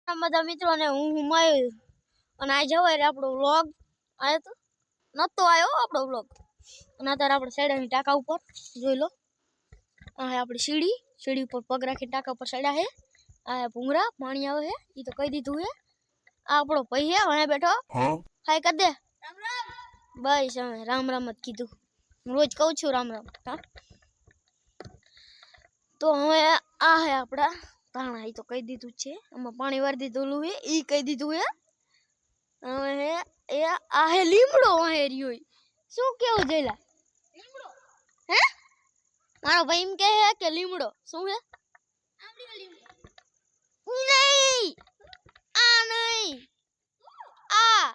બધા મિત્રોને હું હુમાયું અને આ જવાય આપણો વ્લોગ આયો તો નતો આવ્યો આપણો વ્લોગ અને અત્યારે આપણે સાઈડની ટાંકા ઉપર જોઈ લો આ આપણી સીડી ઉપર પગ રાખી ટાંકા ઉપર સાઈડા હે આ ભૂંગરા પાણી આવે હે ઈ તો કહી દીધું હે આ આપણો ભાઈ હે વહે બેઠો હાય કર દે રામ રામ બસ હવે રામ રામ જ કીધું હું રોજ કહું છું રામ રામ હા તો હવે આ હે આપડા તાણા ઈ તો કહી દીધું છે આમાં પાણી વાર દીધું હે ઈ કહી દીધું હે હવે એ આ હે લીમડો વાહે રહ્યો શું કેવું જેલા લીમડો હે મારો ભાઈ એમ કહે કે લીમડો શું હે આમડી લીમડો નહીં આ નહીં આ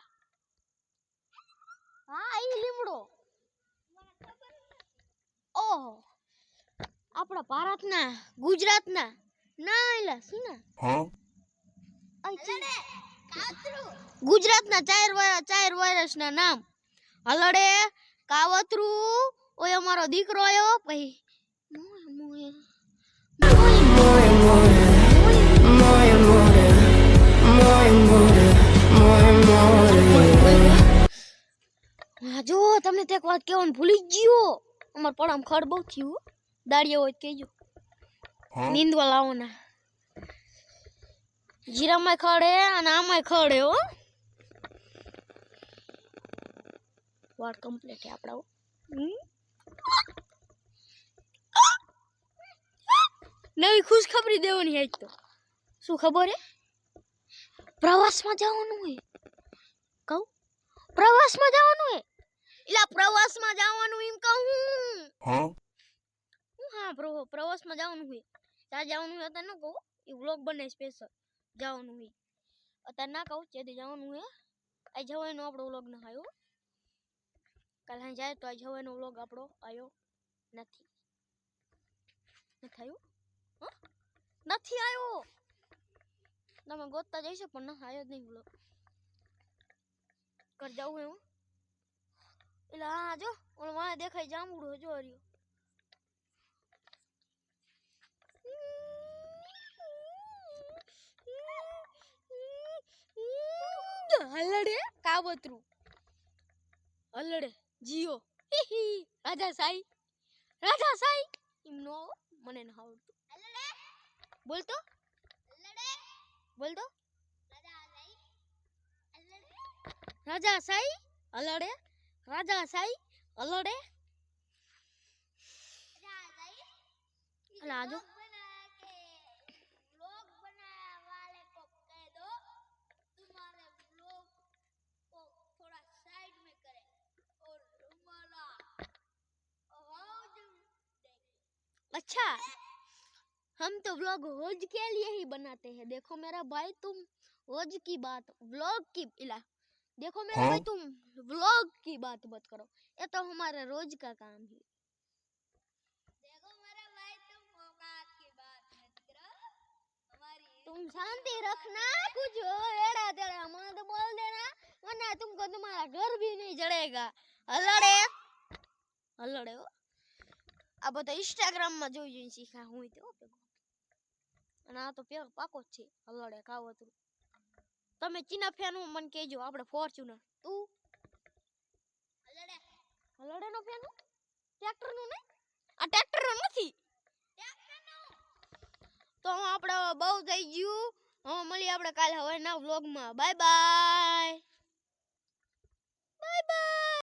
હા ઈ લીમડો ઓહો આપણા ભારતના ગુજરાતના ના એલા સીના ગુજરાતના ચાર વાયરસના નામ હલડે કાવતરું ઓય અમારો દીકરો આયો પછી જો તમને તે એક વાત કહેવાનું ભૂલી ગયો અમાર પડામ ખડ બહુ થયું દાડિયો હોય કેજો નીંદવા લાવો ના જીરામાં ખડે અને આમાંય ખડે હો વાળ કમ્પ્લીટ હે આપડા નવી ખુશખબરી દેવાની આજ તો શું ખબર હે પ્રવાસમાં જવાનું હે કહું પ્રવાસમાં જવાનું હે એલા પ્રવાસમાં જવાનું એમ કહું હા પ્રવાસમાં જવાનું હે ત્યાં જવાનું હે તને કહું એ વ્લોગ બને સ્પેશિયલ જવાનું હે અત્યારે ના કહું જેથી જવાનું હે આ જવાનો આપણો વ્લોગ ન આવ્યો કાલ હા જાય તો આ જવાનો વ્લોગ આપણો આવ્યો નથી આવ્યો નથી આવ્યો તમે ગોતતા જઈશો પણ ના આવ્યો જ નહીં વ્લોગ કર જાવું એવું એટલે હા જો ઓલો વાહ દેખાય જાંબુડો જો રહ્યો હલડે કાવતરું હલડે જીઓ રાજા સાઈ એમ નો મને ન આવડતું હલડે બોલતો હલડે બોલતો રાજા સાઈ હલડે રાજા સાઈ હલડે અલા જો अच्छा हम तो व्लॉग रोज के लिए ही बनाते हैं देखो मेरा भाई तुम रोज की बात व्लॉग की इला देखो मेरा भाई तुम व्लॉग की बात मत करो ये तो हमारा रोज का काम है देखो मेरा भाई तुम औकात की बात मत करो हमारी तुम शांति रखना कुछ एड़ा तेड़ा मत बोल देना वरना तुमको तुम्हारा घर भी नहीं जड़ेगा हलड़े हलड़े आ बता इंस्टाग्राम में જોઈ જોઈને શીખા હું તો અને આ તો પેલો પાકો જ છે હલડે કાવતરું તમે ચીના ફેન હું મને કહેજો આપણે ફોર્ચ્યુનર તું હલડે નો ફેન હું ટ્રેક્ટર નું ને આ ટ્રેક્ટર નો નથી ટ્રેક્ટર નો તો આપણે બહુ થઈ ગયું હવે મળીએ આપણે કાલે હવે ના વ્લોગ માં બાય બાય